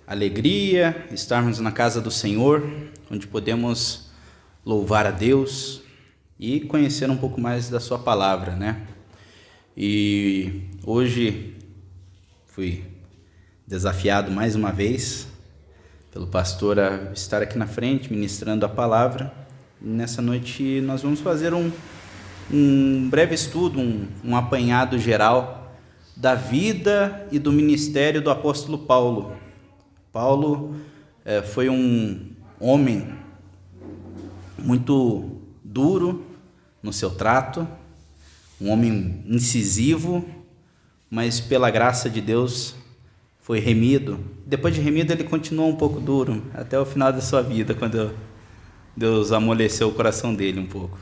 alegria estarmos na casa do Senhor, onde podemos louvar a Deus e conhecer um pouco mais da sua palavra, né? E hoje fui desafiado mais uma vez pelo pastor a estar aqui na frente ministrando a palavra. Nessa noite nós vamos fazer um breve estudo, um apanhado geral da vida e do ministério do apóstolo Paulo. Paulo foi um homem muito duro no seu trato, um homem incisivo, mas pela graça de Deus foi remido. Depois de remido ele continuou um pouco duro até o final da sua vida, quando Deus amoleceu o coração dele um pouco.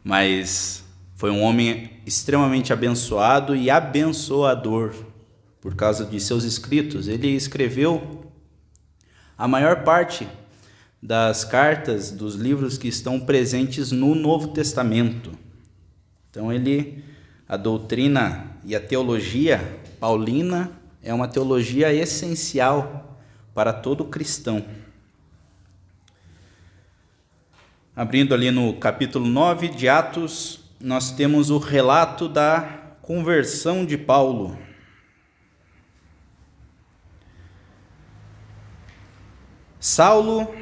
Mas foi um homem extremamente abençoado e abençoador por causa de seus escritos. Ele escreveu a maior parte das cartas, dos livros que estão presentes no Novo Testamento. Então a doutrina e a teologia paulina é uma teologia essencial para todo cristão. Abrindo ali no capítulo 9 de Atos, nós temos o relato da conversão de Paulo. Saulo,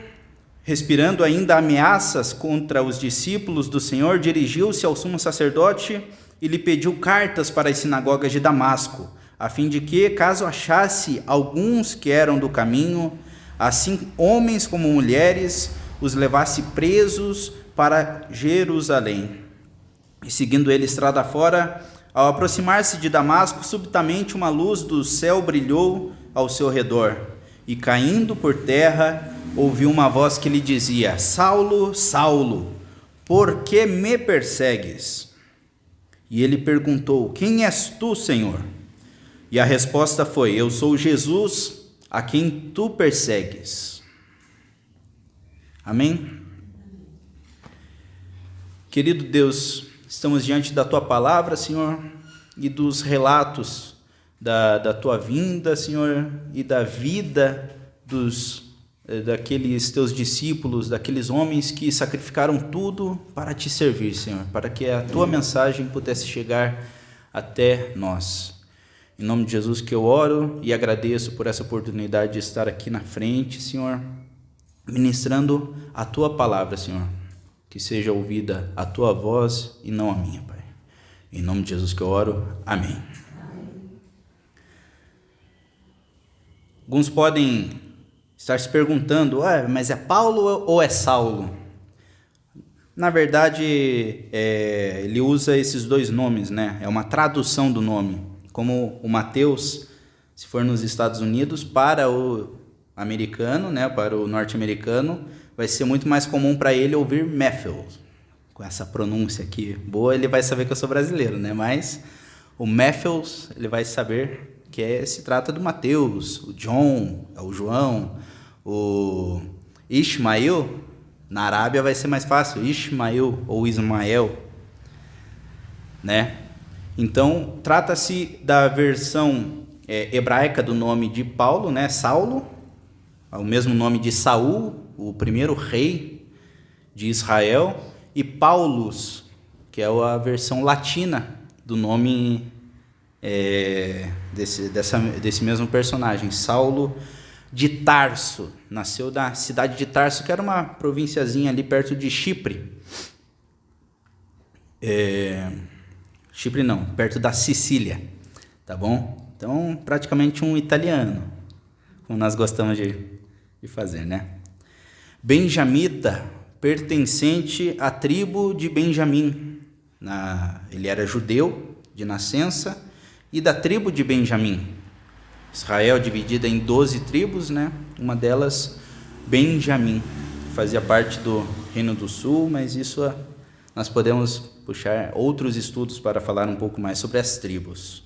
respirando ainda ameaças contra os discípulos do Senhor, dirigiu-se ao sumo sacerdote e lhe pediu cartas para as sinagogas de Damasco, a fim de que, caso achasse alguns que eram do caminho, assim homens como mulheres, os levasse presos para Jerusalém. E seguindo ele estrada fora, ao aproximar-se de Damasco, subitamente uma luz do céu brilhou ao seu redor, e caindo por terra, ouviu uma voz que lhe dizia: Saulo, Saulo, por que me persegues? E ele perguntou: Quem és tu, Senhor? E a resposta foi: Eu sou Jesus, a quem tu persegues. Amém? Querido Deus, estamos diante da tua palavra, Senhor, e dos relatos da tua vinda, Senhor, e da vida daqueles teus discípulos, daqueles homens que sacrificaram tudo para te servir, Senhor, para que a tua mensagem pudesse chegar até nós. Em nome de Jesus que eu oro e agradeço por essa oportunidade de estar aqui na frente, Senhor, ministrando a tua palavra, Senhor, que seja ouvida a tua voz e não a minha, Pai. Em nome de Jesus que eu oro, amém. Alguns podem estar se perguntando: mas é Paulo ou é Saulo? Na verdade, ele usa esses dois nomes, né? É uma tradução do nome. Como o Mateus, se for nos Estados Unidos, para o americano, né? Para o norte-americano, vai ser muito mais comum para ele ouvir Matthew. Com essa pronúncia aqui boa, ele vai saber que eu sou brasileiro, né? Mas o Matthew, ele vai saber que se trata do Mateus, o John, o João, o Ismael. Na Arábia vai ser mais fácil, Ismael ou Ismael, né? Então, trata-se da versão hebraica do nome de Paulo, né? Saulo, o mesmo nome de Saul, o primeiro rei de Israel, e Paulus, que é a versão latina do nome desse mesmo personagem, Saulo de Tarso. Nasceu da cidade de Tarso, que era uma provínciazinha ali perto de Chipre. Chipre não, perto da Sicília, tá bom? Então, praticamente um italiano, como nós gostamos de fazer, né? Benjamita, pertencente à tribo de Benjamim. Ele era judeu de nascença e da tribo de Benjamim. Israel dividida em 12 tribos, né? Uma delas, Benjamim, fazia parte do Reino do Sul, mas isso nós podemos puxar outros estudos para falar um pouco mais sobre as tribos.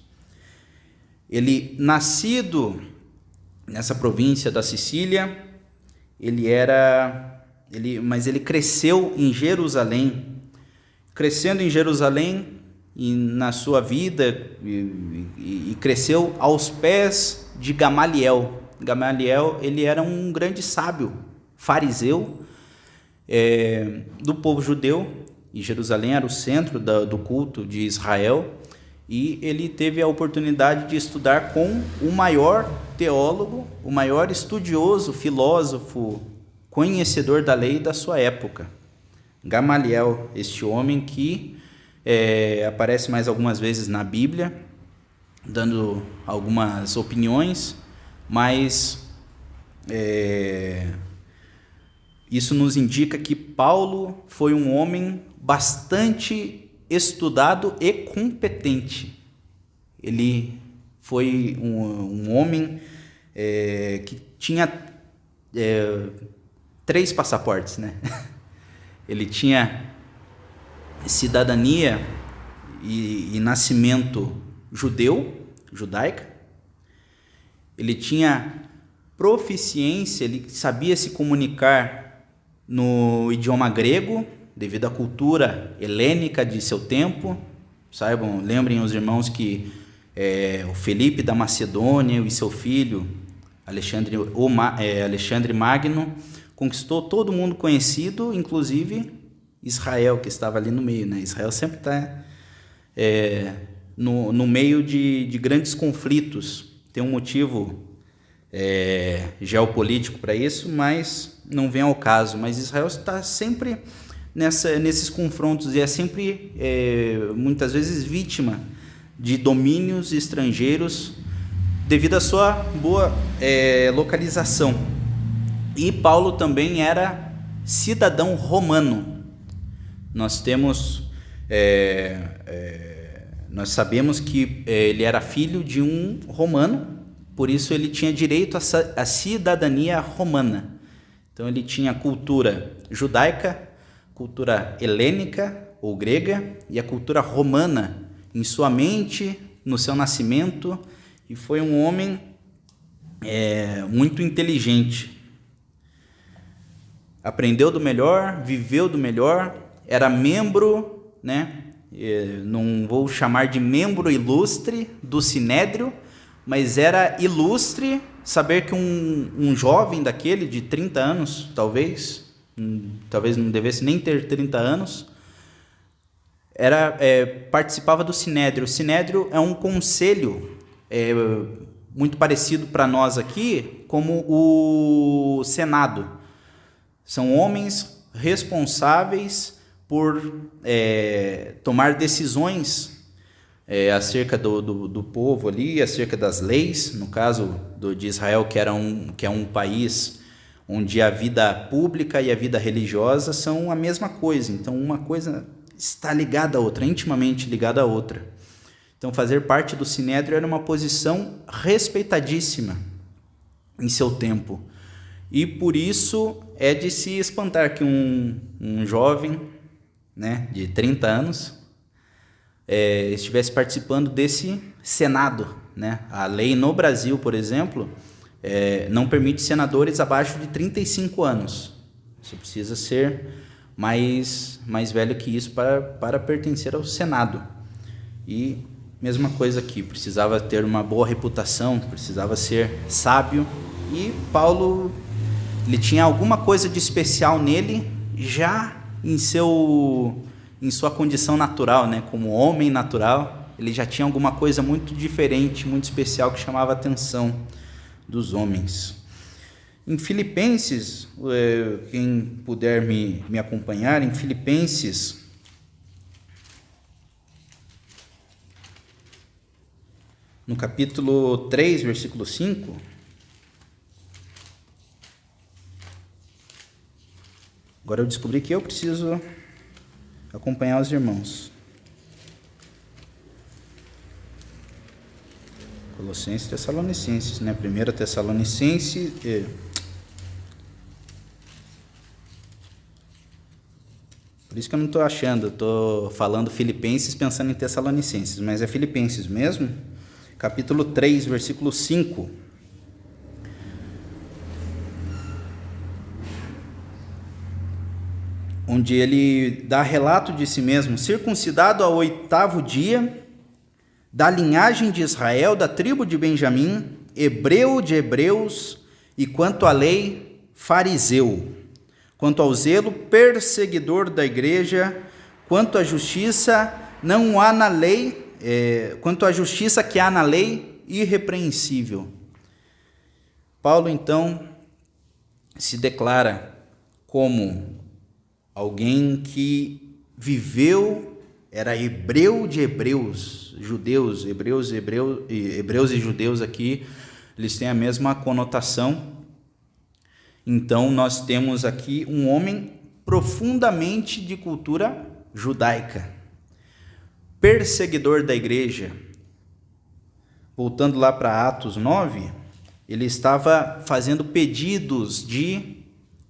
Ele, nascido nessa província da Sicília, mas ele cresceu em Jerusalém. Crescendo em Jerusalém, e na sua vida e cresceu aos pés de Gamaliel. Gamaliel, ele era um grande sábio, fariseu, do povo judeu, e Jerusalém era o centro do culto de Israel, e ele teve a oportunidade de estudar com o maior teólogo, o maior estudioso, filósofo, conhecedor da lei da sua época, Gamaliel, este homem que aparece mais algumas vezes na Bíblia, dando algumas opiniões, mas isso nos indica que Paulo foi um homem bastante estudado e competente. Ele foi um homem que tinha 3 passaportes, né? Ele tinha cidadania e nascimento judaica. Ele tinha proficiência, ele sabia se comunicar no idioma grego, devido à cultura helênica de seu tempo. Lembrem os irmãos que o Felipe da Macedônia e seu filho Alexandre Magno conquistou todo mundo conhecido, inclusive Israel, que estava ali no meio, né? Israel sempre está no meio de grandes conflitos. Tem um motivo geopolítico para isso, mas não vem ao caso. Mas Israel está sempre nesses confrontos e é sempre, muitas vezes, vítima de domínios estrangeiros devido à sua boa localização. E Paulo também era cidadão romano. Nós sabemos que ele era filho de um romano, por isso ele tinha direito à cidadania romana. Então ele tinha cultura judaica, cultura helênica ou grega e a cultura romana em sua mente, no seu nascimento, e foi um homem muito inteligente. Aprendeu do melhor, viveu do melhor, era membro, né? Não vou chamar de membro ilustre do Sinédrio, mas era ilustre saber que um jovem daquele de 30 anos, talvez não devesse nem ter 30 anos, participava do Sinédrio. O Sinédrio é um conselho muito parecido para nós aqui como o Senado. São homens responsáveis por tomar decisões acerca do povo ali, acerca das leis, no caso de Israel, que é um país onde a vida pública e a vida religiosa são a mesma coisa. Então, uma coisa está ligada à outra, intimamente ligada à outra. Então, fazer parte do Sinédrio era uma posição respeitadíssima em seu tempo. E por isso é de se espantar que um jovem, né, de 30 anos estivesse participando desse Senado, né? A lei no Brasil, por exemplo, não permite senadores abaixo de 35 anos. Você precisa ser mais velho que isso para pertencer ao Senado. E mesma coisa aqui, precisava ter uma boa reputação, precisava ser sábio. E Paulo, ele tinha alguma coisa de especial nele, já em sua condição natural, né? Como homem natural, ele já tinha alguma coisa muito diferente, muito especial, que chamava a atenção dos homens. Em Filipenses, quem puder me acompanhar, em Filipenses, no capítulo 3, versículo 5, agora eu descobri que eu preciso acompanhar os irmãos. Colossenses e Tessalonicenses, né? 1 Tessalonicenses. Por isso que eu não estou achando, eu estou falando Filipenses pensando em Tessalonicenses, mas é Filipenses mesmo, capítulo 3, versículo 5. onde ele dá relato de si mesmo: circuncidado ao 8º dia, da linhagem de Israel, da tribo de Benjamim, hebreu de hebreus, e quanto à lei, fariseu, quanto ao zelo, perseguidor da igreja, quanto à justiça não há na lei, quanto à justiça que há na lei, irrepreensível. Paulo então se declara como alguém que viveu, era hebreu de hebreus, judeus, hebreus e judeus aqui, eles têm a mesma conotação. Então nós temos aqui um homem profundamente de cultura judaica, perseguidor da igreja. Voltando lá para Atos 9, ele estava fazendo pedidos de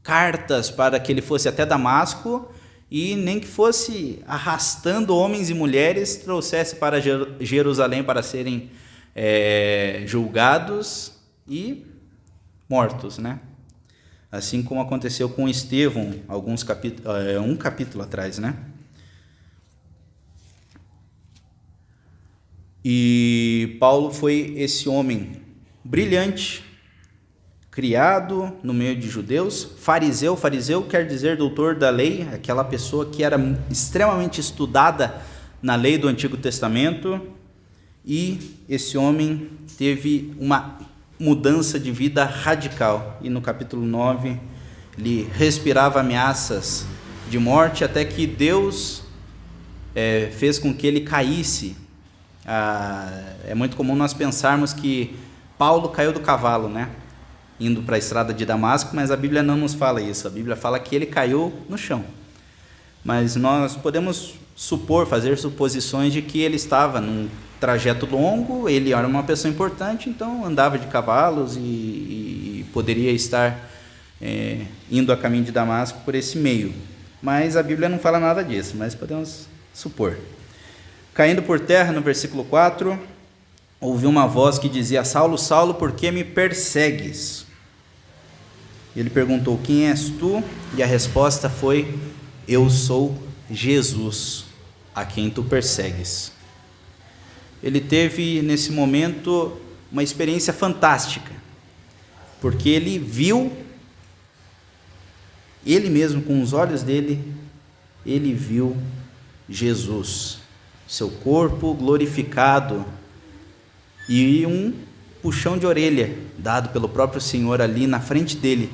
cartas para que ele fosse até Damasco, e nem que fosse arrastando homens e mulheres, trouxesse para Jerusalém para serem julgados e mortos, né? Assim como aconteceu com Estevão, um capítulo atrás, né? E Paulo foi esse homem brilhante, criado no meio de judeus, fariseu. Fariseu quer dizer doutor da lei, aquela pessoa que era extremamente estudada na lei do Antigo Testamento. E esse homem teve uma mudança de vida radical, e no capítulo 9 ele respirava ameaças de morte, até que Deus fez com que ele caísse. É muito comum nós pensarmos que Paulo caiu do cavalo, né, indo para a estrada de Damasco, mas a Bíblia não nos fala isso. A Bíblia fala que ele caiu no chão, mas nós podemos fazer suposições de que ele estava num trajeto longo, ele era uma pessoa importante, então andava de cavalos e poderia estar indo a caminho de Damasco por esse meio, mas a Bíblia não fala nada disso, mas podemos supor. Caindo por terra, no versículo 4, ouviu uma voz que dizia: Saulo, Saulo, por que me persegues? Ele perguntou: quem és tu? E a resposta foi: eu sou Jesus, a quem tu persegues. Ele teve nesse momento uma experiência fantástica, porque ele viu, ele mesmo com os olhos dele, ele viu Jesus, seu corpo glorificado, e um puxão de orelha dado pelo próprio Senhor ali na frente dele: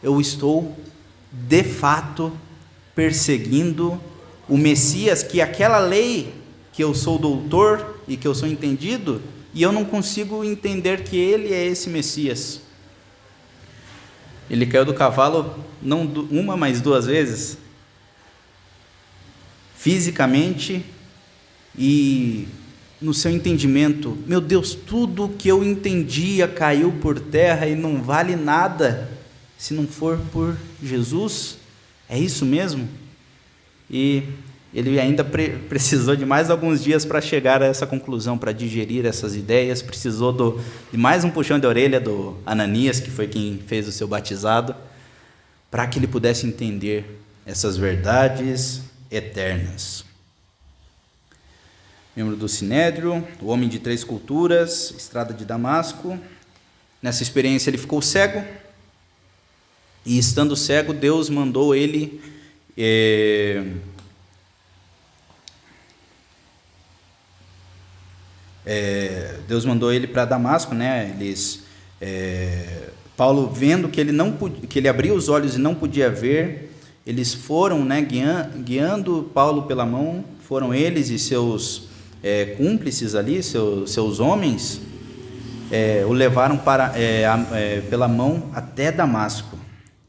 eu estou de fato perseguindo o Messias, que aquela lei que eu sou doutor e que eu sou entendido, e eu não consigo entender que ele é esse Messias. Ele caiu do cavalo não uma, mas 2 vezes, fisicamente e no seu entendimento. Meu Deus, tudo que eu entendia caiu por terra e não vale nada se não for por Jesus. É isso mesmo? E ele ainda precisou de mais alguns dias para chegar a essa conclusão, para digerir essas ideias. Precisou de mais um puxão de orelha do Ananias, que foi quem fez o seu batizado, para que ele pudesse entender essas verdades eternas. Membro do Sinédrio, o homem de 3 culturas, estrada de Damasco. Nessa experiência ele ficou cego, e estando cego, Deus mandou ele para Damasco, né? Paulo, vendo que que ele abria os olhos e não podia ver, eles foram, né, guiando Paulo pela mão. Foram eles e seus cúmplices ali, seus homens, o levaram pela mão até Damasco.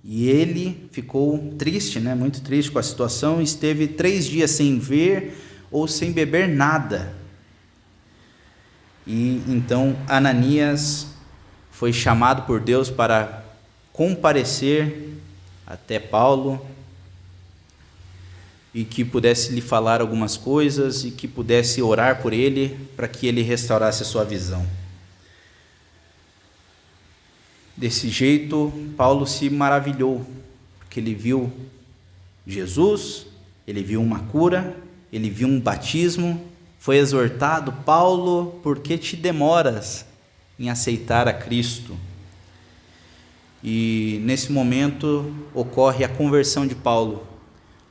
E ele ficou triste, né, muito triste com a situação. Esteve 3 dias sem ver ou sem beber nada. E então Ananias foi chamado por Deus para comparecer até Paulo, e que pudesse lhe falar algumas coisas, e que pudesse orar por ele, para que ele restaurasse a sua visão. Desse jeito, Paulo se maravilhou, porque ele viu Jesus, ele viu uma cura, ele viu um batismo, foi exortado: Paulo, por que te demoras em aceitar a Cristo? E nesse momento ocorre a conversão de Paulo.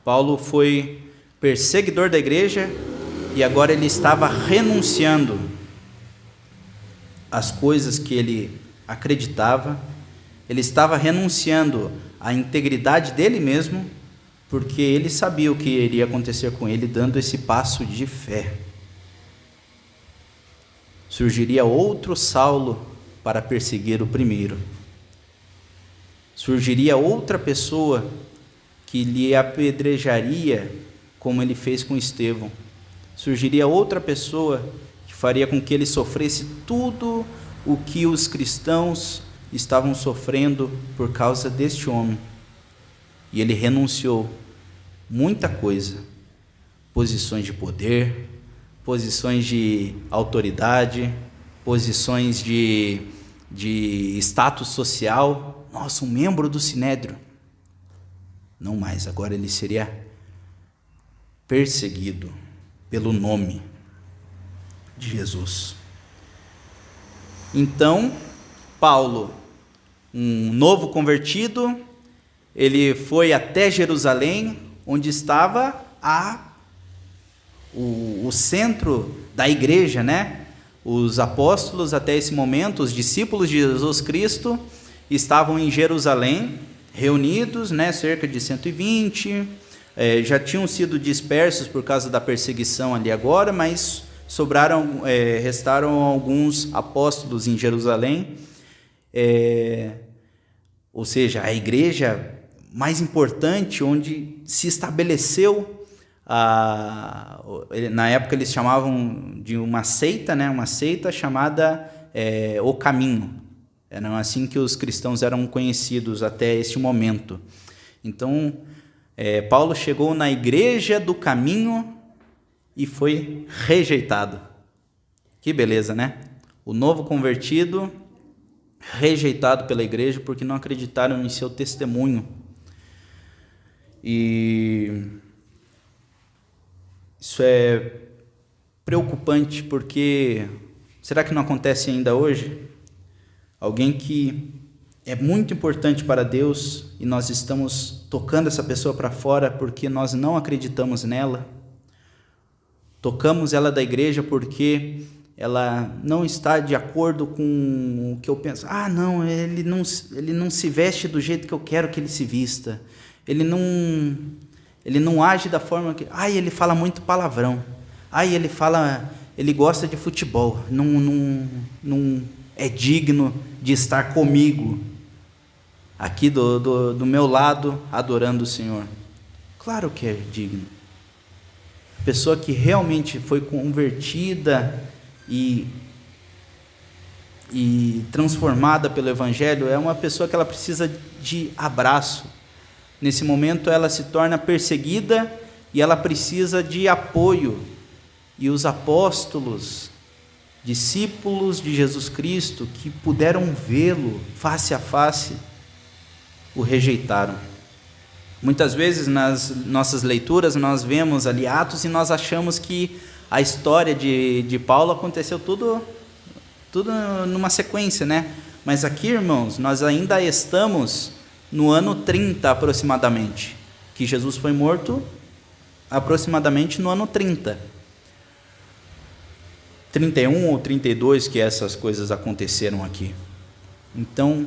Paulo foi perseguidor da igreja e agora ele estava renunciando às coisas que ele acreditava, ele estava renunciando à integridade dele mesmo, porque ele sabia o que iria acontecer com ele, dando esse passo de fé. Surgiria outro Saulo para perseguir o primeiro. Surgiria outra pessoa que lhe apedrejaria, como ele fez com Estevão. Surgiria outra pessoa que faria com que ele sofresse tudo o que os cristãos estavam sofrendo por causa deste homem. E ele renunciou muita coisa: posições de poder, posições de autoridade, posições de status social. Nossa, um membro do Sinédrio. Não mais, agora ele seria perseguido pelo nome de Jesus. Então, Paulo, um novo convertido, ele foi até Jerusalém, onde estava o centro da igreja, né? Os apóstolos, até esse momento, os discípulos de Jesus Cristo, estavam em Jerusalém, reunidos, né? Cerca de 120, já tinham sido dispersos por causa da perseguição ali agora, mas restaram alguns apóstolos em Jerusalém, ou seja, a igreja mais importante, onde se estabeleceu, na época eles chamavam de uma seita, né? Uma seita chamada O Caminho. Era assim que os cristãos eram conhecidos até este momento. Então, Paulo chegou na igreja do caminho e foi rejeitado. Que beleza, né? O novo convertido, rejeitado pela igreja porque não acreditaram em seu testemunho. E isso é preocupante, porque será que não acontece ainda hoje? Alguém que é muito importante para Deus e nós estamos tocando essa pessoa para fora porque nós não acreditamos nela. Tocamos ela da igreja porque ela não está de acordo com o que eu penso. Não, ele não se veste do jeito que eu quero que ele se vista. Ele não age da forma que... ele fala muito palavrão. Ele gosta de futebol. Não é digno de estar comigo aqui do meu lado, adorando o Senhor. Claro que é digno. A pessoa que realmente foi convertida e transformada pelo Evangelho é uma pessoa que ela precisa de abraço. Nesse momento ela se torna perseguida e ela precisa de apoio. E os apóstolos, discípulos de Jesus Cristo, que puderam vê-lo face a face, o rejeitaram. Muitas vezes nas nossas leituras nós vemos ali Atos e nós achamos que a história de Paulo aconteceu tudo numa sequência, né? Mas aqui, irmãos, nós ainda estamos no ano 30 aproximadamente, que Jesus foi morto aproximadamente no ano 30. 31 ou 32 que essas coisas aconteceram aqui. Então,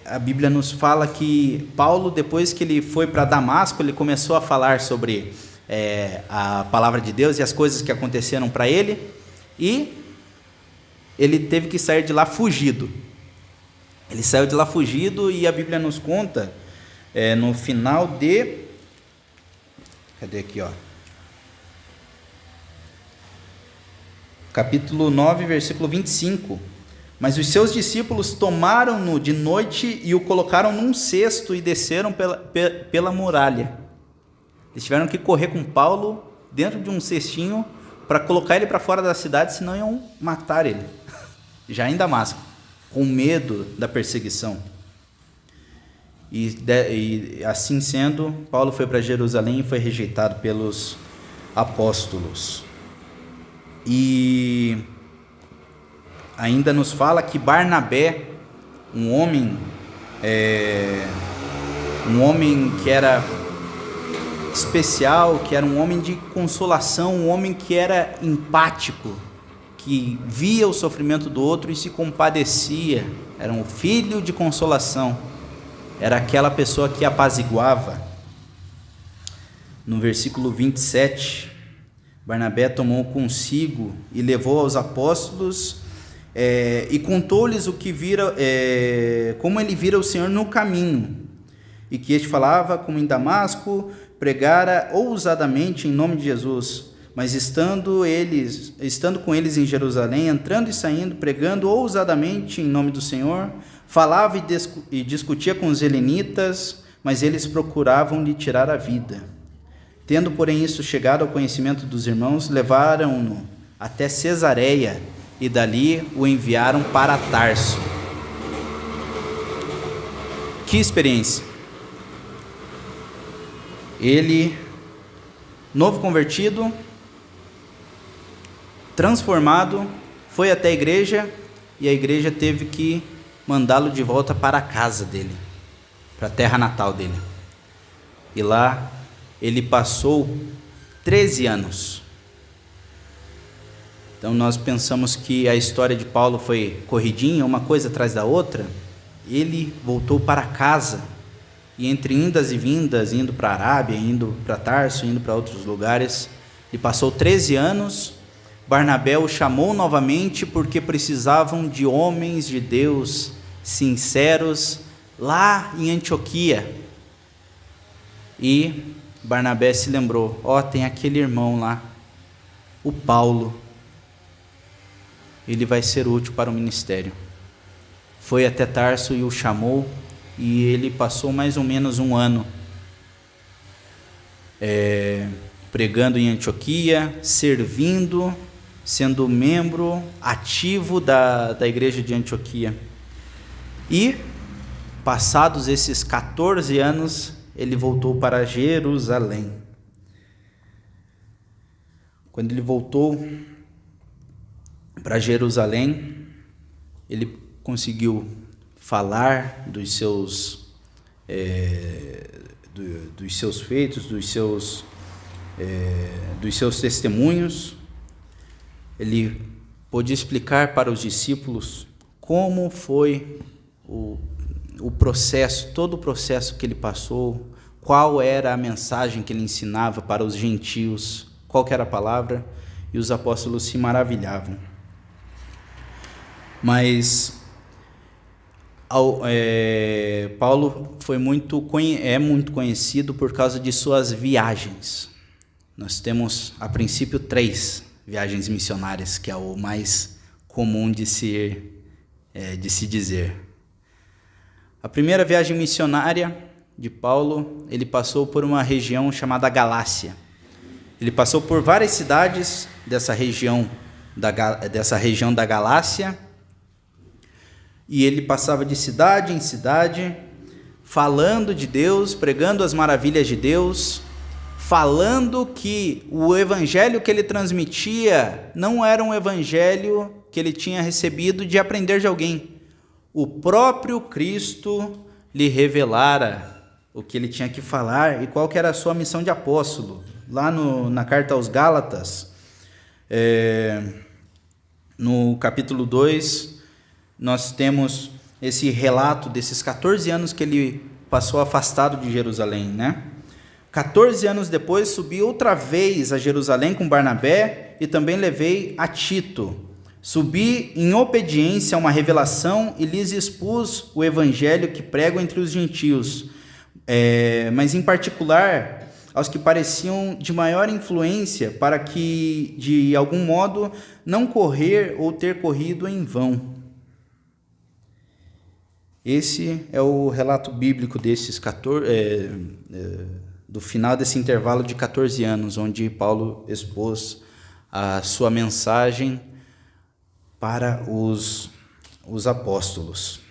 a Bíblia nos fala que Paulo, depois que ele foi para Damasco, ele começou a falar sobre a palavra de Deus e as coisas que aconteceram para ele, e ele teve que sair de lá fugido. Ele saiu de lá fugido e a Bíblia nos conta, no final de... Cadê aqui, ó? Capítulo 9, versículo 25. Mas os seus discípulos tomaram-no de noite e o colocaram num cesto e desceram pela muralha. Eles tiveram que correr com Paulo dentro de um cestinho para colocar ele para fora da cidade, senão iam matar ele, já em Damasco, com medo da perseguição. e assim sendo, Paulo foi para Jerusalém e foi rejeitado pelos apóstolos. E ainda nos fala que Barnabé, um homem que era especial, que era um homem de consolação, um homem que era empático, que via o sofrimento do outro e se compadecia, era um filho de consolação, era aquela pessoa que apaziguava. No versículo 27, Barnabé tomou consigo e levou aos apóstolos e contou-lhes o que vira, como ele vira o Senhor no caminho, e que este falava como em Damasco, pregara ousadamente em nome de Jesus, mas estando com eles em Jerusalém, entrando e saindo, pregando ousadamente em nome do Senhor, falava e discutia com os helenitas, mas eles procuravam lhe tirar a vida. Tendo, porém, isso chegado ao conhecimento dos irmãos, levaram-no até Cesareia e dali o enviaram para Tarso. Que experiência! Ele, novo convertido, transformado, foi até a igreja e a igreja teve que mandá-lo de volta para a casa dele, para a terra natal dele. E lá ele passou 13 anos. Então nós pensamos que a história de Paulo foi corridinha, uma coisa atrás da outra. Ele voltou para casa. E entre indas e vindas, indo para a Arábia, indo para Tarso, indo para outros lugares, ele passou 13 anos. Barnabé o chamou novamente porque precisavam de homens de Deus sinceros lá em Antioquia. E Barnabé se lembrou, tem aquele irmão lá, o Paulo, ele vai ser útil para o ministério. Foi até Tarso e o chamou, e ele passou mais ou menos um ano pregando em Antioquia, servindo, sendo membro ativo da igreja de Antioquia. E, passados esses 14 anos, ele voltou para Jerusalém. Quando ele voltou para Jerusalém, ele conseguiu falar dos seus feitos, dos seus testemunhos. Ele pôde explicar para os discípulos como foi o processo, todo o processo que ele passou, qual era a mensagem que ele ensinava para os gentios, qual que era a palavra, e os apóstolos se maravilhavam. Mas Paulo é muito conhecido por causa de suas viagens. Nós temos, a princípio, 3 viagens missionárias, que é o mais comum de se dizer. A primeira viagem missionária de Paulo, ele passou por uma região chamada Galácia. Ele passou por várias cidades dessa região da Galácia, e ele passava de cidade em cidade, falando de Deus, pregando as maravilhas de Deus, falando que o evangelho que ele transmitia não era um evangelho que ele tinha recebido de aprender de alguém. O próprio Cristo lhe revelara o que ele tinha que falar e qual que era a sua missão de apóstolo. Lá na carta aos Gálatas, no capítulo 2, nós temos esse relato desses 14 anos que ele passou afastado de Jerusalém, né? 14 anos depois, subi outra vez a Jerusalém com Barnabé e também levei a Tito. Subi em obediência a uma revelação e lhes expus o evangelho que prego entre os gentios, mas em particular aos que pareciam de maior influência, para que, de algum modo, não correr ou ter corrido em vão. Esse é o relato bíblico desses do final desse intervalo de 14 anos, onde Paulo expôs a sua mensagem para os apóstolos.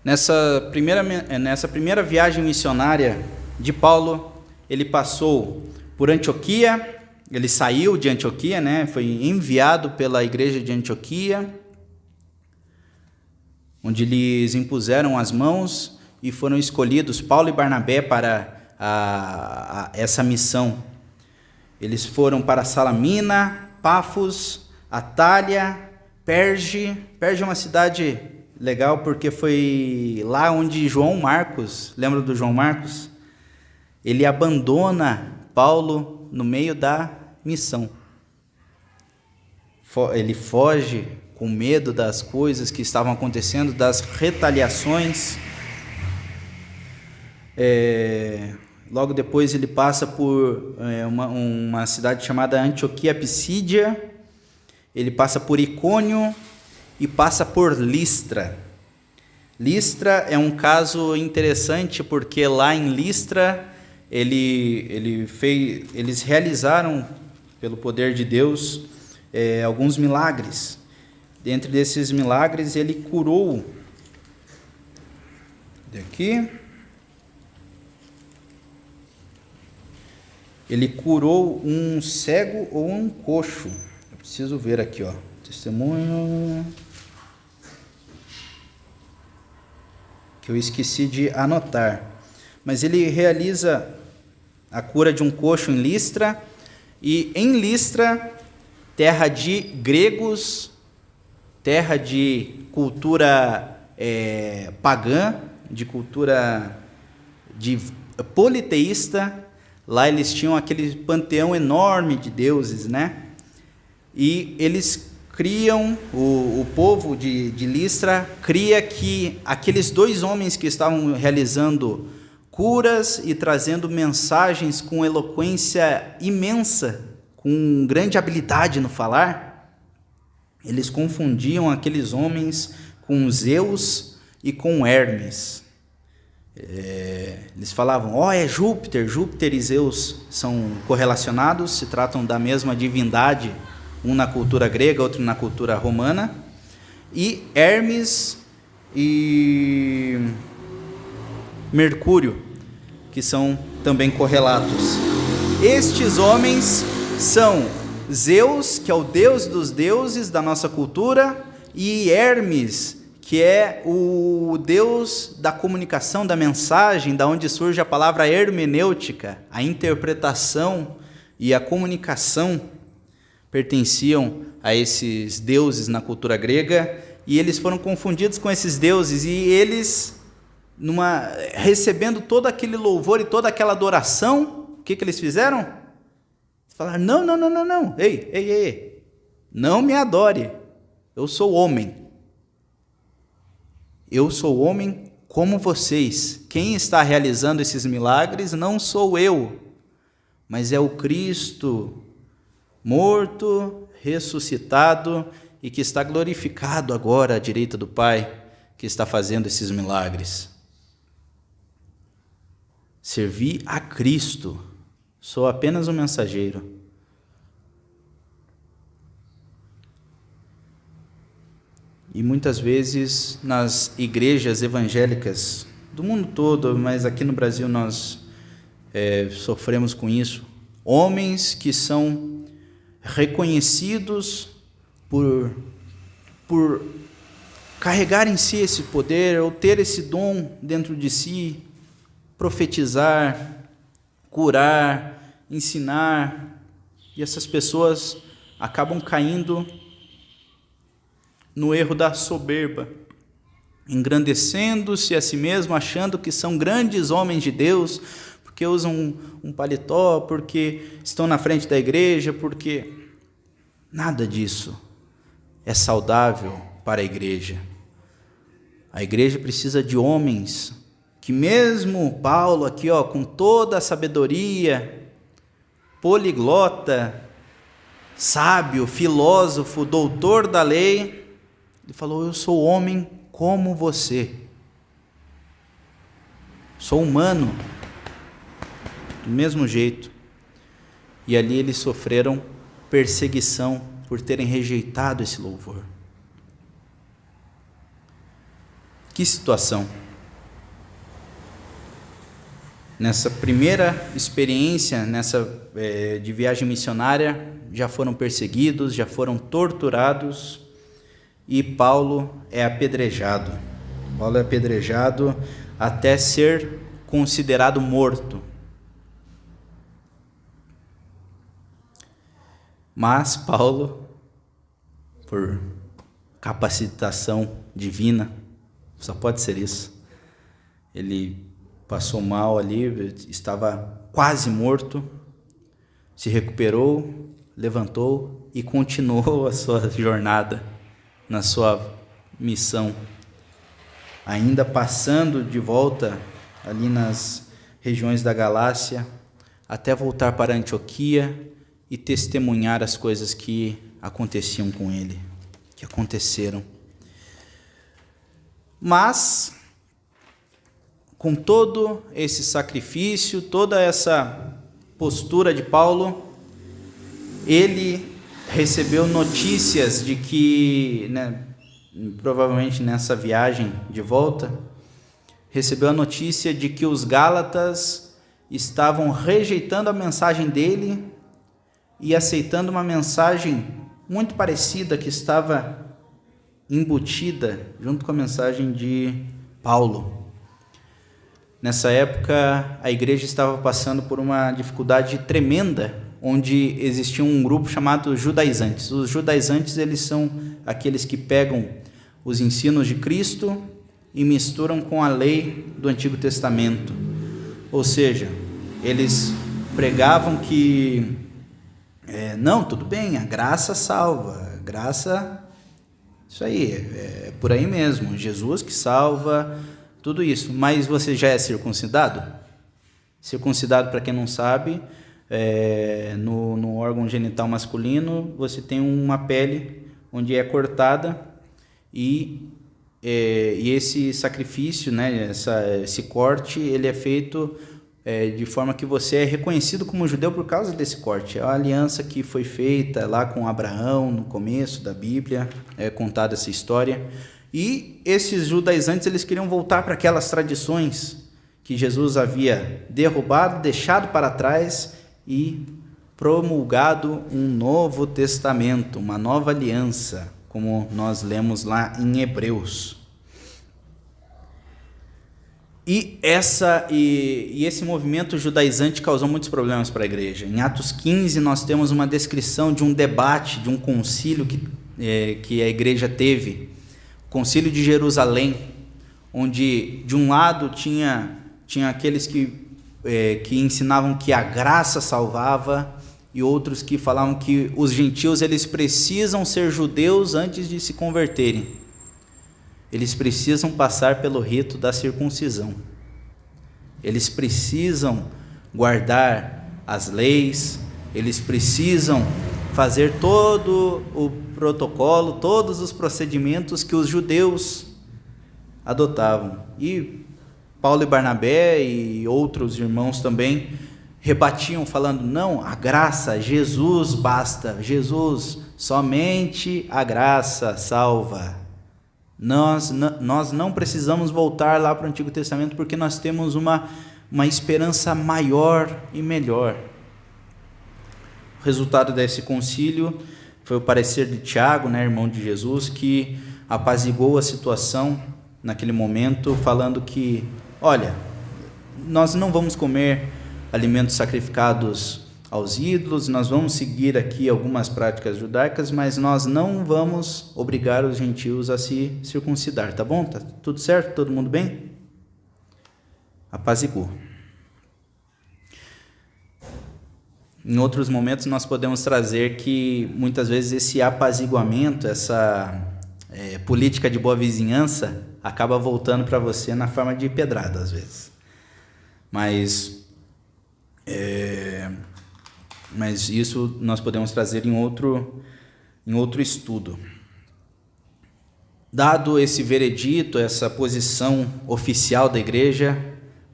Nessa primeira viagem missionária de Paulo, ele passou por Antioquia, ele saiu de Antioquia, né? Foi enviado pela igreja de Antioquia, onde lhes impuseram as mãos e foram escolhidos Paulo e Barnabé para essa missão. Eles foram para Salamina, Pafos, Atália, Perge. Perge é uma cidade legal porque foi lá onde João Marcos, lembra do João Marcos? Ele abandona Paulo no meio da missão. Ele foge com medo das coisas que estavam acontecendo, das retaliações. Logo depois ele passa por uma cidade chamada Antioquia Pisídia, ele passa por Icônio e passa por Listra. Listra é um caso interessante porque lá em Listra eles realizaram, pelo poder de Deus, alguns milagres. Dentre desses milagres ele curou ele curou um cego ou um coxo. Eu preciso ver aqui, ó. Testemunho que eu esqueci de anotar. Mas ele realiza a cura de um coxo em Listra, e em Listra, terra de gregos, terra de cultura pagã, de cultura politeísta. Lá eles tinham aquele panteão enorme de deuses, né? E eles criam, o povo de Listra cria que aqueles dois homens que estavam realizando curas e trazendo mensagens com eloquência imensa, com grande habilidade no falar, eles confundiam aqueles homens com Zeus e com Hermes. Eles falavam, é Júpiter. Júpiter e Zeus são correlacionados, se tratam da mesma divindade, um na cultura grega, outro na cultura romana, e Hermes e Mercúrio, que são também correlatos. Estes homens são Zeus, que é o deus dos deuses da nossa cultura, e Hermes, que é o deus da comunicação, da mensagem, da onde surge a palavra hermenêutica, a interpretação e a comunicação, pertenciam a esses deuses na cultura grega, e eles foram confundidos com esses deuses, e eles, recebendo todo aquele louvor e toda aquela adoração, o que eles fizeram? Eles falaram, não, ei, não me adore, eu sou homem. Eu sou homem como vocês. Quem está realizando esses milagres não sou eu, mas é o Cristo morto, ressuscitado e que está glorificado agora à direita do Pai, que está fazendo esses milagres. Servi a Cristo, sou apenas um mensageiro. E muitas vezes nas igrejas evangélicas do mundo todo, mas aqui no Brasil nós sofremos com isso, homens que são reconhecidos por carregar em si esse poder, ou ter esse dom dentro de si, profetizar, curar, ensinar, e essas pessoas acabam caindo no erro da soberba, engrandecendo-se a si mesmo, achando que são grandes homens de Deus, porque usam um paletó, porque estão na frente da igreja, porque nada disso é saudável para a igreja. A igreja precisa de homens que, mesmo Paulo aqui, com toda a sabedoria, poliglota, sábio, filósofo, doutor da lei, ele falou, eu sou homem como você, sou humano, do mesmo jeito. E ali eles sofreram perseguição por terem rejeitado esse louvor. Que situação! Nessa primeira experiência, de viagem missionária, já foram perseguidos, já foram torturados e Paulo é apedrejado. Paulo é apedrejado até ser considerado morto. Mas Paulo, por capacitação divina, só pode ser isso, ele passou mal ali, estava quase morto, se recuperou, levantou e continuou a sua jornada na sua missão, ainda passando de volta ali nas regiões da Galácia, até voltar para Antioquia e testemunhar as coisas que aconteciam com ele, que aconteceram. Mas, com todo esse sacrifício, toda essa postura de Paulo, ele recebeu notícias de que, provavelmente nessa viagem de volta, recebeu a notícia de que os Gálatas estavam rejeitando a mensagem dele e aceitando uma mensagem muito parecida que estava embutida junto com a mensagem de Paulo. Nessa época, a igreja estava passando por uma dificuldade tremenda, onde existia um grupo chamado judaizantes. Os judaizantes, eles são aqueles que pegam os ensinos de Cristo e misturam com a lei do Antigo Testamento. Ou seja, eles pregavam que, não, tudo bem, a graça salva, a graça, isso aí, é por aí mesmo, Jesus que salva, tudo isso. Mas você já é circuncidado? Circuncidado, para quem não sabe, no órgão genital masculino, você tem uma pele onde é cortada e esse sacrifício, esse corte, ele é feito de forma que você é reconhecido como judeu por causa desse corte. É a aliança que foi feita lá com Abraão, no começo da Bíblia, é contada essa história. E esses judaizantes, eles queriam voltar para aquelas tradições que Jesus havia derrubado, deixado para trás e promulgado um novo testamento, uma nova aliança, como nós lemos lá em Hebreus. E esse movimento judaizante causou muitos problemas para a igreja. Em Atos 15 nós temos uma descrição de um debate, de um concílio que a igreja teve, Concílio de Jerusalém, onde de um lado tinha aqueles que ensinavam que a graça salvava e outros que falavam que os gentios eles precisam ser judeus antes de se converterem. Eles precisam passar pelo rito da circuncisão. Eles precisam guardar as leis, eles precisam fazer todo o protocolo, todos os procedimentos que os judeus adotavam. E Paulo e Barnabé e outros irmãos também rebatiam falando, não, a graça, Jesus basta, Jesus, somente a graça salva. Nós não precisamos voltar lá para o Antigo Testamento porque nós temos uma esperança maior e melhor. O resultado desse concílio foi o parecer de Tiago, irmão de Jesus, que apaziguou a situação naquele momento, falando que, olha, nós não vamos comer alimentos sacrificados aos ídolos, nós vamos seguir aqui algumas práticas judaicas, mas nós não vamos obrigar os gentios a se circuncidar, tá bom? Tá tudo certo? Todo mundo bem? Apazigou. Em outros momentos nós podemos trazer que muitas vezes esse apaziguamento, essa política de boa vizinhança acaba voltando para você na forma de pedrada às vezes. Mas isso nós podemos trazer em outro estudo. Dado esse veredito, essa posição oficial da igreja,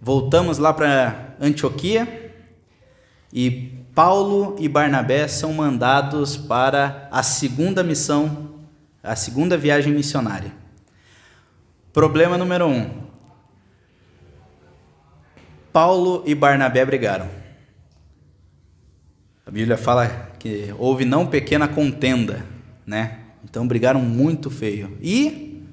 voltamos lá para Antioquia e Paulo e Barnabé são mandados para a segunda missão, a segunda viagem missionária. Problema número 1. Paulo e Barnabé brigaram. A Bíblia fala que houve não pequena contenda, né? Então brigaram muito feio. E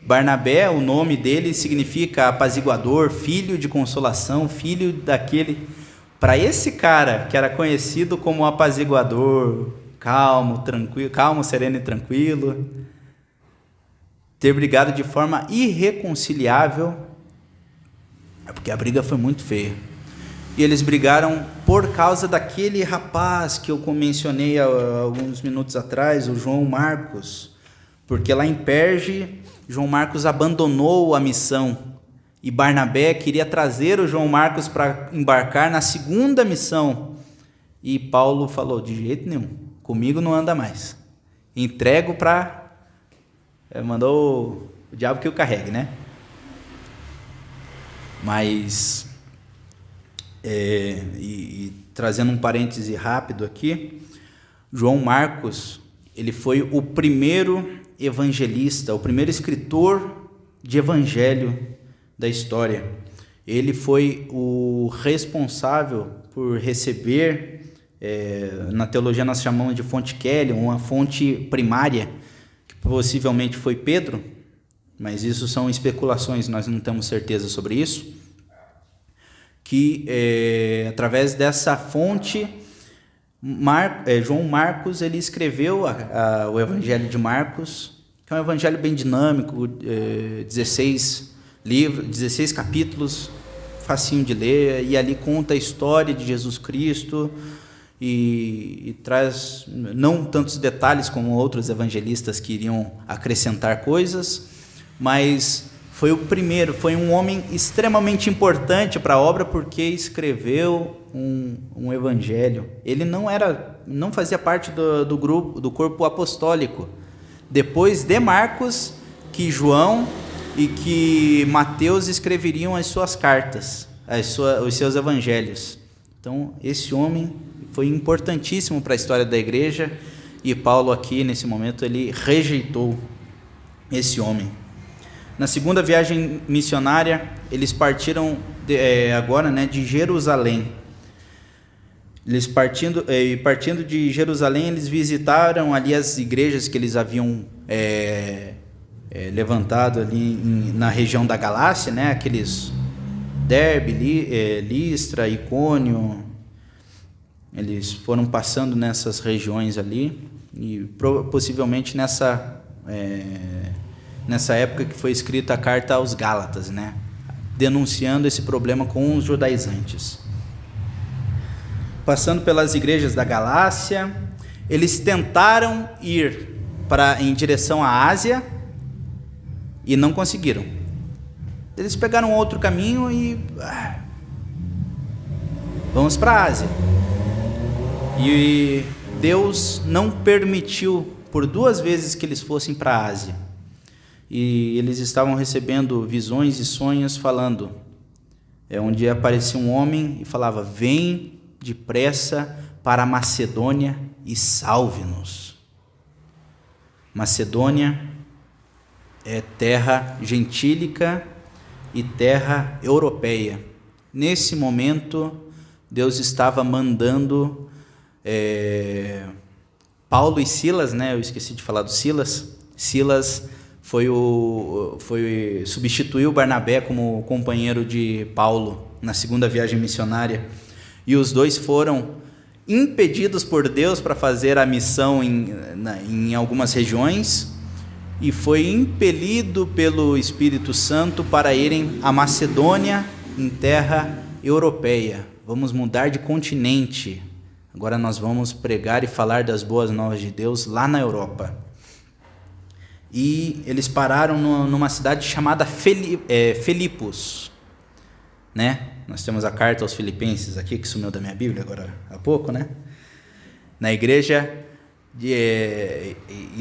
Barnabé, o nome dele significa apaziguador, filho de consolação, filho daquele. Para esse cara que era conhecido como apaziguador, calmo, tranquilo, calmo, sereno e tranquilo, ter brigado de forma irreconciliável, é porque a briga foi muito feia. E eles brigaram por causa daquele rapaz que eu mencionei há alguns minutos atrás, o João Marcos. Porque lá em Perge, João Marcos abandonou a missão. E Barnabé queria trazer o João Marcos para embarcar na segunda missão. E Paulo falou, de jeito nenhum, comigo não anda mais. Entrego para... Mandou o diabo que o carregue, né? Mas... trazendo um parêntese rápido aqui, João Marcos, ele foi o primeiro evangelista, o primeiro escritor de evangelho da história. Ele foi o responsável por receber, na teologia nós chamamos de fonte Kelly, uma fonte primária, que possivelmente foi Pedro, mas isso são especulações, nós não temos certeza sobre isso. Que através dessa fonte, João Marcos ele escreveu o Evangelho de Marcos, que é um evangelho bem dinâmico, 16 livros, 16 capítulos, facinho de ler, e ali conta a história de Jesus Cristo e traz não tantos detalhes como outros evangelistas que iriam acrescentar coisas, mas foi o primeiro, foi um homem extremamente importante para a obra porque escreveu um evangelho. Ele não fazia parte do grupo, do corpo apostólico. Depois de Marcos, que João e que Mateus escreveriam as suas cartas, os seus evangelhos. Então, esse homem foi importantíssimo para a história da igreja e Paulo aqui, nesse momento, ele rejeitou esse homem. Na segunda viagem missionária, eles partiram agora, né, de Jerusalém. Eles partindo de Jerusalém, eles visitaram ali as igrejas que eles haviam levantado ali na região da Galácia, né, aqueles Derbe, Listra, Icônio. Eles foram passando nessas regiões ali e possivelmente nessa época que foi escrita a carta aos Gálatas, né? Denunciando esse problema com os judaizantes. Passando pelas igrejas da Galácia, eles tentaram ir em direção à Ásia e não conseguiram. Eles pegaram outro caminho e vamos para a Ásia. E Deus não permitiu por 2 vezes que eles fossem para a Ásia. E eles estavam recebendo visões e sonhos falando, onde aparecia um homem e falava, vem depressa para a Macedônia e salve-nos. Macedônia é terra gentílica e terra europeia. Nesse momento, Deus estava mandando Paulo e Silas, né? Eu esqueci de falar do Silas. Silas substituiu Barnabé como companheiro de Paulo na segunda viagem missionária, e os dois foram impedidos por Deus para fazer a missão em algumas regiões, e foi impelido pelo Espírito Santo para irem à Macedônia, em terra europeia. Vamos mudar de continente, agora nós vamos pregar e falar das boas novas de Deus lá na Europa. E eles pararam numa cidade chamada Filipos, né? Nós temos a carta aos Filipenses aqui, que sumiu da minha Bíblia agora há pouco, né? Na igreja, e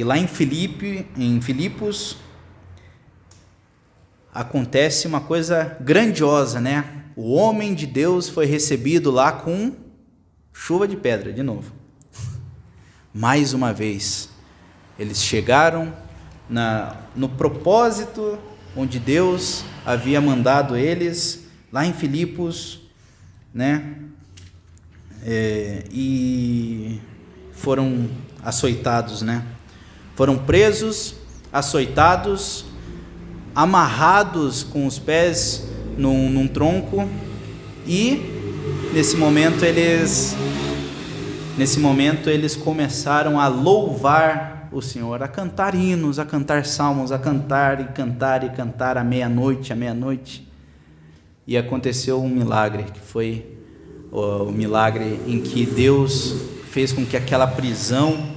lá em Filipos, acontece uma coisa grandiosa, né? O homem de Deus foi recebido lá com chuva de pedra, de novo. Mais uma vez, eles chegaram no propósito onde Deus havia mandado eles, lá em Filipos, né? E foram açoitados, né? Foram presos, açoitados, amarrados com os pés num tronco, e nesse momento eles começaram a louvar o Senhor, a cantar hinos, a cantar salmos, a cantar e cantar e cantar à meia-noite. E aconteceu um milagre, que foi o milagre em que Deus fez com que aquela prisão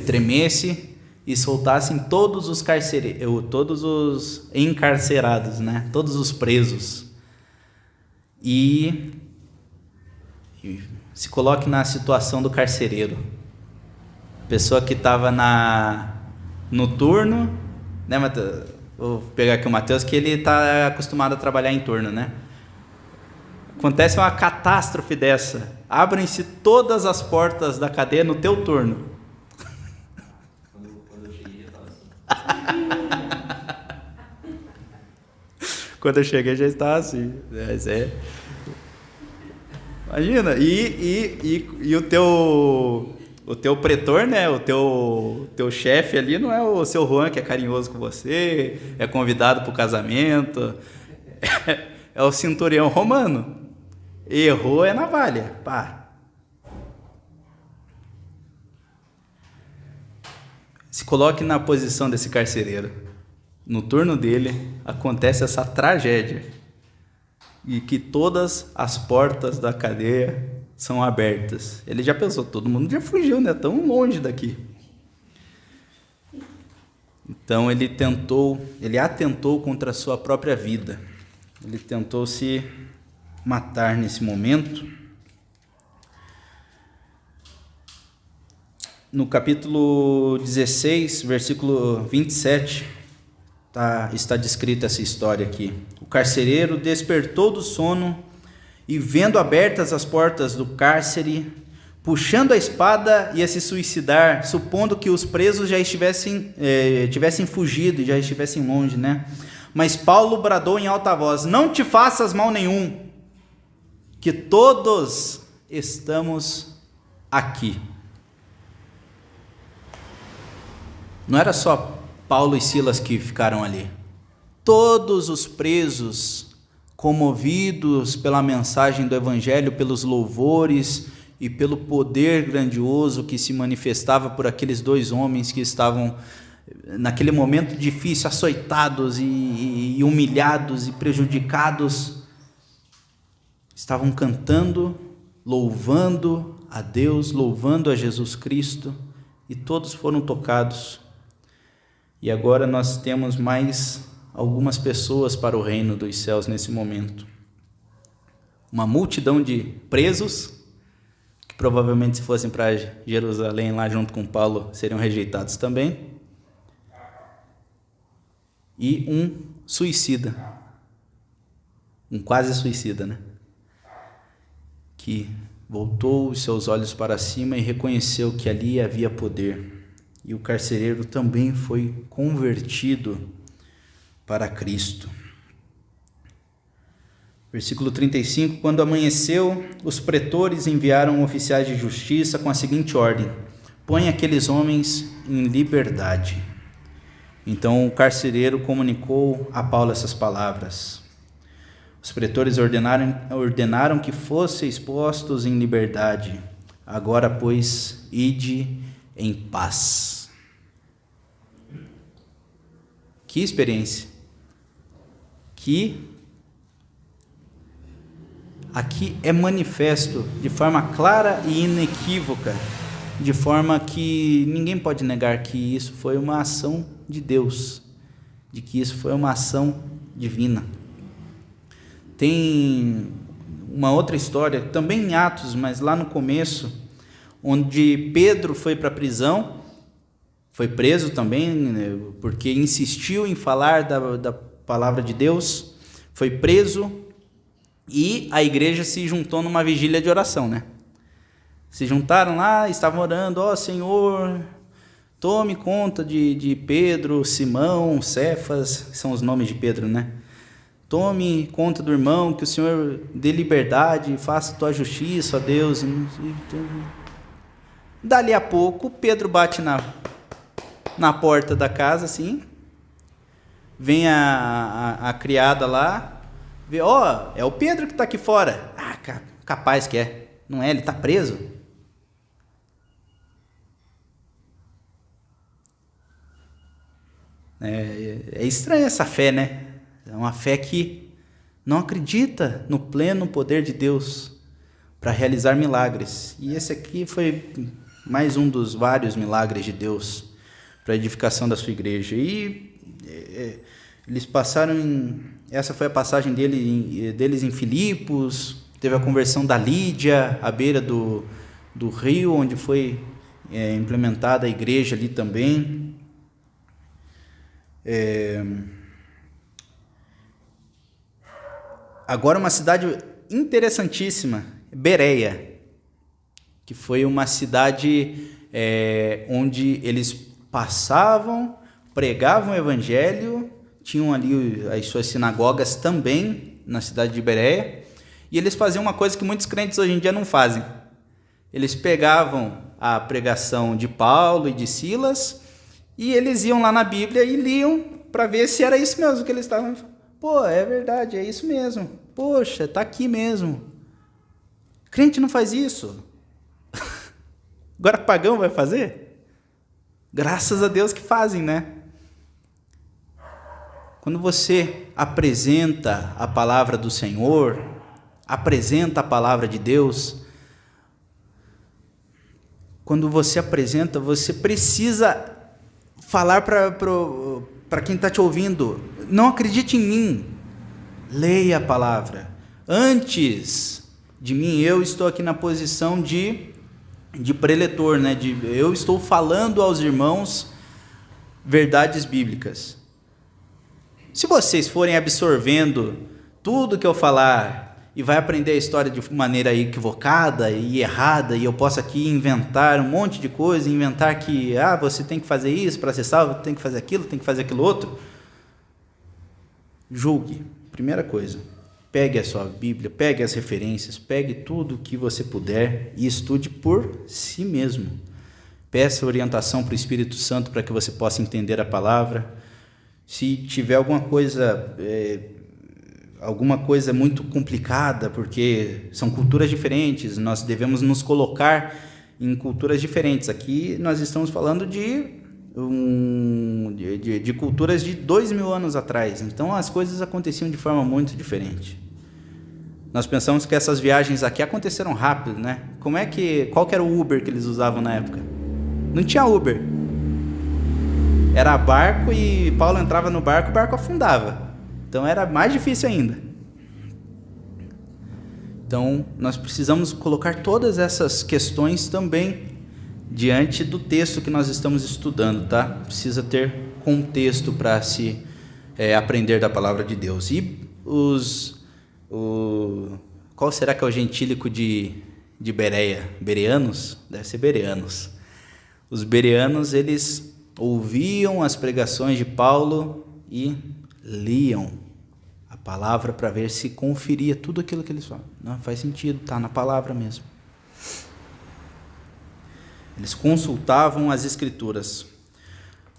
tremesse e soltassem todos os encarcerados, né? Todos os presos. E se coloque na situação do carcereiro, pessoa que estava no turno, né, Mateus? Vou pegar aqui o Mateus, que ele está acostumado a trabalhar em turno, né? Acontece uma catástrofe dessa, abrem-se todas as portas da cadeia no teu turno. Quando eu cheguei, eu estava assim. Quando eu cheguei já estava assim. Mas imagina, e o teu pretor, né? O teu chefe ali não é o seu Juan, que é carinhoso com você, é convidado para o casamento, é o centurião romano. Errou é navalha, pá. Se coloque na posição desse carcereiro. No turno dele acontece essa tragédia, e que todas as portas da cadeia são abertas. Ele já pensou, todo mundo já fugiu, né? Tão longe daqui. Então ele atentou contra a sua própria vida. Ele tentou se matar nesse momento. No capítulo 16, versículo 27, está descrita essa história aqui. O carcereiro despertou do sono e, vendo abertas as portas do cárcere, puxando a espada, ia se suicidar, supondo que os presos já tivessem fugido, já estivessem longe, né? Mas Paulo bradou em alta voz: não te faças mal nenhum, que todos estamos aqui. Não era só Paulo e Silas que ficaram ali. Todos os presos, comovidos pela mensagem do Evangelho, pelos louvores e pelo poder grandioso que se manifestava por aqueles dois homens que estavam, naquele momento difícil, açoitados e humilhados e prejudicados, estavam cantando, louvando a Deus, louvando a Jesus Cristo, e todos foram tocados. E agora nós temos mais algumas pessoas para o reino dos céus nesse momento. Uma multidão de presos, que provavelmente se fossem para Jerusalém lá junto com Paulo, seriam rejeitados também. E um suicida, um quase suicida, né? Que voltou os seus olhos para cima e reconheceu que ali havia poder. E o carcereiro também foi convertido para Cristo. Versículo 35, quando amanheceu, os pretores enviaram oficiais de justiça com a seguinte ordem: põe aqueles homens em liberdade. Então o carcereiro comunicou a Paulo essas palavras. Os pretores ordenaram que fossem expostos em liberdade. Agora, pois, ide em paz. Que experiência! Que aqui é manifesto de forma clara e inequívoca, de forma que ninguém pode negar que isso foi uma ação de Deus, de que isso foi uma ação divina. Tem uma outra história, também em Atos, mas lá no começo, onde Pedro foi para a prisão, foi preso também, porque insistiu em falar da palavra de Deus, foi preso, e a igreja se juntou numa vigília de oração, né? Se juntaram lá, estavam orando: ó Senhor, Tome conta de Pedro, Simão, Cefas, são os nomes de Pedro, né? Tome conta do irmão, que o Senhor dê liberdade, faça tua justiça, ó Deus. Dali a pouco, Pedro bate na porta da casa, assim, vem a criada lá, vê, ó, é o Pedro que está aqui fora. Ah, capaz que é, não é, ele está preso. É estranha essa fé, né? É uma fé que não acredita no pleno poder de Deus para realizar milagres. E esse aqui foi mais um dos vários milagres de Deus para a edificação da sua igreja. E eles passaram essa foi a passagem deles em Filipos, teve a conversão da Lídia, à beira do rio, onde foi implementada a igreja ali também. Agora uma cidade interessantíssima, Bereia, que foi uma cidade onde eles passavam, pregavam o evangelho, tinham ali as suas sinagogas também na cidade de Bereia, e eles faziam uma coisa que muitos crentes hoje em dia não fazem. Eles pegavam a pregação de Paulo e de Silas e eles iam lá na Bíblia e liam para ver se era isso mesmo que eles estavam. Pô, é verdade, é isso mesmo. Poxa, tá aqui mesmo. Crente não faz isso. Agora pagão vai fazer? Graças a Deus que fazem, né? Quando você apresenta a palavra do Senhor, apresenta a palavra de Deus, quando você apresenta, você precisa falar para quem está te ouvindo, não acredite em mim, leia a palavra. Antes de mim, eu estou aqui na posição de preletor, né? Eu estou falando aos irmãos verdades bíblicas. Se vocês forem absorvendo tudo que eu falar e vai aprender a história de maneira equivocada e errada, e eu posso aqui inventar um monte de coisa, inventar que você tem que fazer isso para ser salvo, tem que fazer aquilo outro, julgue. Primeira coisa, pegue a sua Bíblia, pegue as referências, pegue tudo que você puder e estude por si mesmo. Peça orientação para o Espírito Santo para que você possa entender a palavra. Se tiver alguma coisa muito complicada, porque são culturas diferentes, nós devemos nos colocar em culturas diferentes. Aqui nós estamos falando de culturas de 2000 anos atrás, então as coisas aconteciam de forma muito diferente. Nós pensamos que essas viagens aqui aconteceram rápido, né? Qual que era o Uber que eles usavam na época? Não tinha Uber. Era barco e Paulo entrava no barco, o barco afundava. Então era mais difícil ainda. Então nós precisamos colocar todas essas questões também diante do texto que nós estamos estudando, tá? Precisa ter contexto para se aprender da palavra de Deus. E qual será que é o gentílico de Bereia? Bereanos? Deve ser bereanos. Os bereanos, eles ouviam as pregações de Paulo e liam a palavra para ver se conferia tudo aquilo que eles falam. Não faz sentido, está na palavra mesmo. Eles consultavam as escrituras.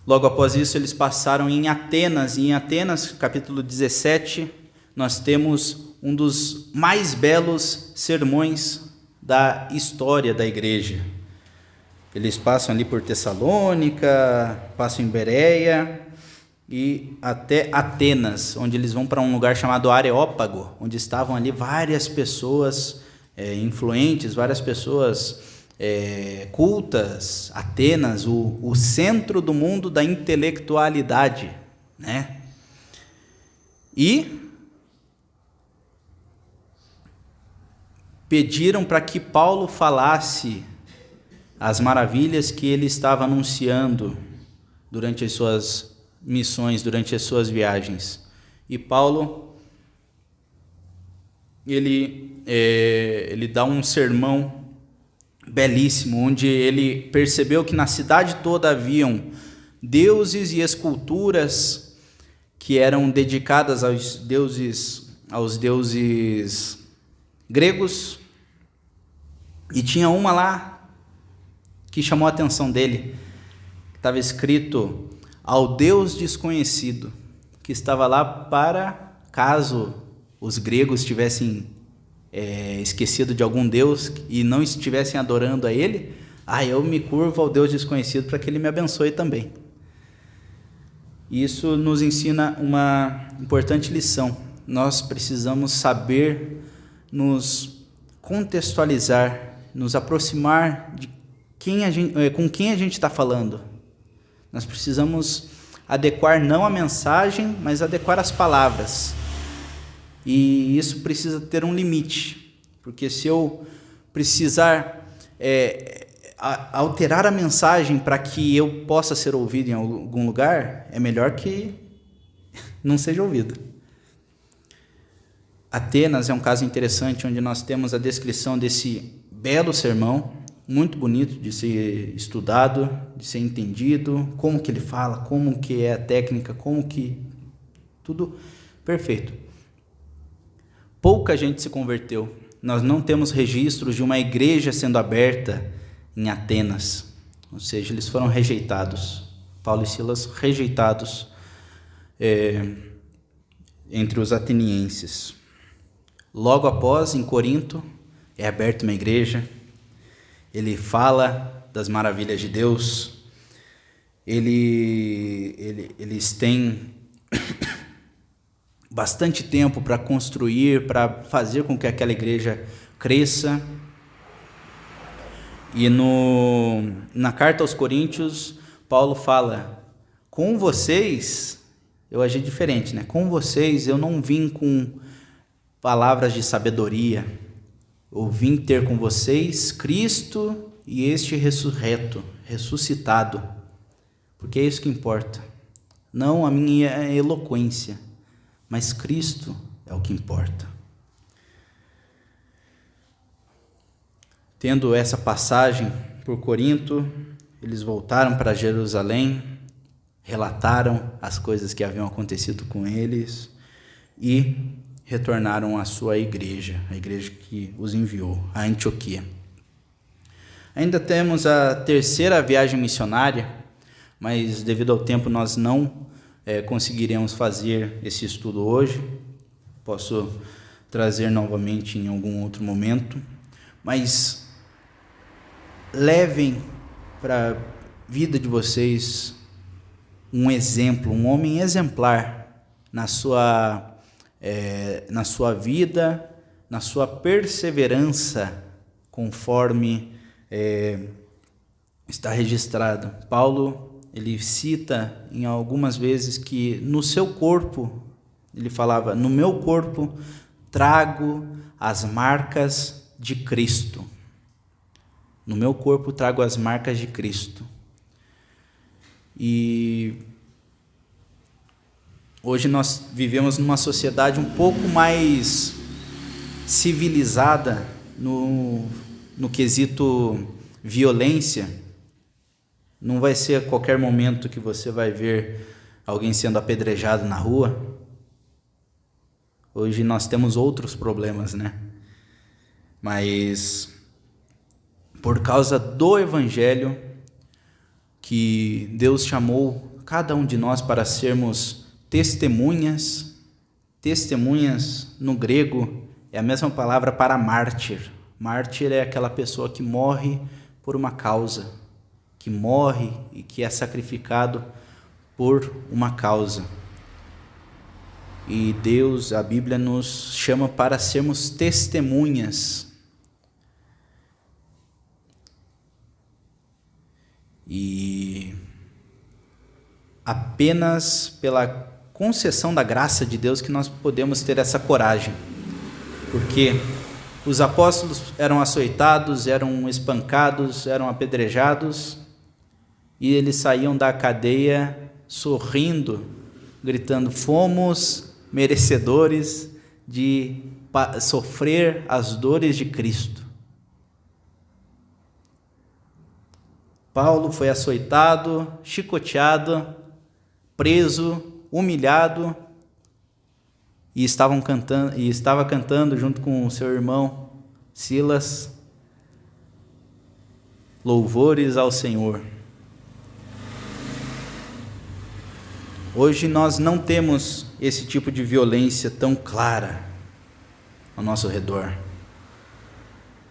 Logo após isso, eles passaram em Atenas, e em Atenas, capítulo 17, nós temos um dos mais belos sermões da história da igreja. Eles passam ali por Tessalônica, passam em Bereia e até Atenas, onde eles vão para um lugar chamado Areópago, onde estavam ali várias pessoas influentes, várias pessoas cultas. Atenas, o centro do mundo da intelectualidade, né? E pediram para que Paulo falasse as maravilhas que ele estava anunciando durante as suas missões, durante as suas viagens. E Paulo, ele dá um sermão belíssimo, onde ele percebeu que na cidade toda haviam deuses e esculturas que eram dedicadas aos deuses gregos, e tinha uma lá que chamou a atenção dele, que estava escrito ao Deus desconhecido, que estava lá para caso os gregos tivessem esquecido de algum Deus e não estivessem adorando a ele, eu me curvo ao Deus desconhecido para que ele me abençoe também. Isso nos ensina uma importante lição. Nós precisamos saber nos contextualizar, nos aproximar de com quem a gente está falando. Nós precisamos adequar não a mensagem, mas adequar as palavras. E isso precisa ter um limite, porque se eu precisar alterar a mensagem para que eu possa ser ouvido em algum lugar, é melhor que não seja ouvido. Atenas é um caso interessante, onde nós temos a descrição desse belo sermão, muito bonito de ser estudado, de ser entendido, como que ele fala, como que é a técnica, como que... tudo perfeito. Pouca gente se converteu. Nós não temos registros de uma igreja sendo aberta em Atenas, ou seja, eles foram rejeitados. Paulo e Silas rejeitados entre os atenienses. Logo após, em Corinto, é aberta uma igreja. Ele fala das maravilhas de Deus. Eles têm bastante tempo para construir, para fazer com que aquela igreja cresça. E na carta aos Coríntios, Paulo fala: com vocês eu agi diferente, né? Com vocês eu não vim com palavras de sabedoria, eu vim ter com vocês Cristo e este ressuscitado, porque é isso que importa, não a minha eloquência, mas Cristo é o que importa. Tendo essa passagem por Corinto, eles voltaram para Jerusalém, relataram as coisas que haviam acontecido com eles e retornaram à sua igreja, a igreja que os enviou, a Antioquia. Ainda temos a terceira viagem missionária, mas devido ao tempo nós não conseguiremos fazer esse estudo hoje. Posso trazer novamente em algum outro momento, mas levem para a vida de vocês um exemplo, um homem exemplar na sua vida, na sua perseverança, conforme está registrado. Paulo, ele cita em algumas vezes que no seu corpo, ele falava: no meu corpo trago as marcas de Cristo. No meu corpo trago as marcas de Cristo. E hoje nós vivemos numa sociedade um pouco mais civilizada no quesito violência. Não vai ser a qualquer momento que você vai ver alguém sendo apedrejado na rua. Hoje nós temos outros problemas, né? Mas por causa do Evangelho, que Deus chamou cada um de nós para sermos testemunhas. Testemunhas no grego é a mesma palavra para mártir. Mártir é aquela pessoa que morre por uma causa, que morre e que é sacrificado por uma causa. E Deus, a Bíblia nos chama para sermos testemunhas. E apenas pela concessão da graça de Deus que nós podemos ter essa coragem, porque os apóstolos eram açoitados, eram espancados, eram apedrejados, e eles saíam da cadeia sorrindo, gritando: fomos merecedores de sofrer as dores de Cristo. Paulo foi açoitado, chicoteado, preso, humilhado e estava cantando junto com o seu irmão Silas louvores ao Senhor. Hoje nós não temos esse tipo de violência tão clara ao nosso redor.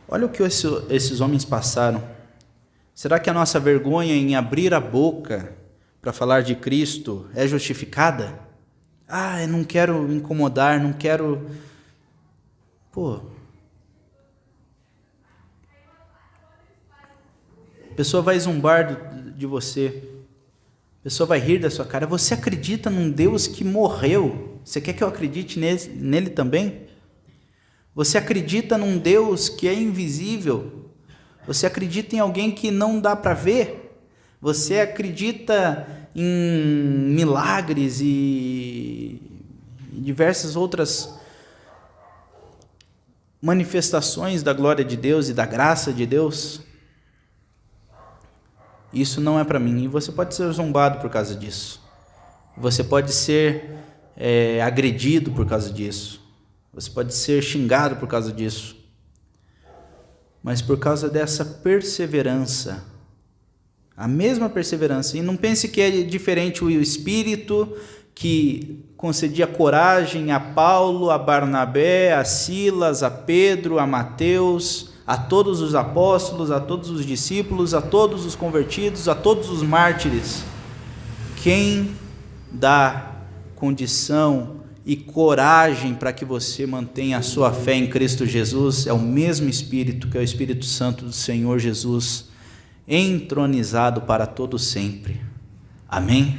Olha o que esses homens passaram. Será que a nossa vergonha em abrir a boca para falar de Cristo é justificada? Eu não quero incomodar, não quero... A pessoa vai zombar de você. A pessoa vai rir da sua cara. Você acredita num Deus que morreu? Você quer que eu acredite nele também? Você acredita num Deus que é invisível? Você acredita em alguém que não dá para ver? Você acredita em milagres e diversas outras manifestações da glória de Deus e da graça de Deus? Isso não é para mim. E você pode ser zombado por causa disso. Você pode ser agredido por causa disso. Você pode ser xingado por causa disso. Mas por causa dessa perseverança, a mesma perseverança. E não pense que é diferente o Espírito que concedia coragem a Paulo, a Barnabé, a Silas, a Pedro, a Mateus, a todos os apóstolos, a todos os discípulos, a todos os convertidos, a todos os mártires. Quem dá condição e coragem para que você mantenha a sua fé em Cristo Jesus é o mesmo Espírito, que é o Espírito Santo do Senhor Jesus, entronizado para todo sempre. Amém?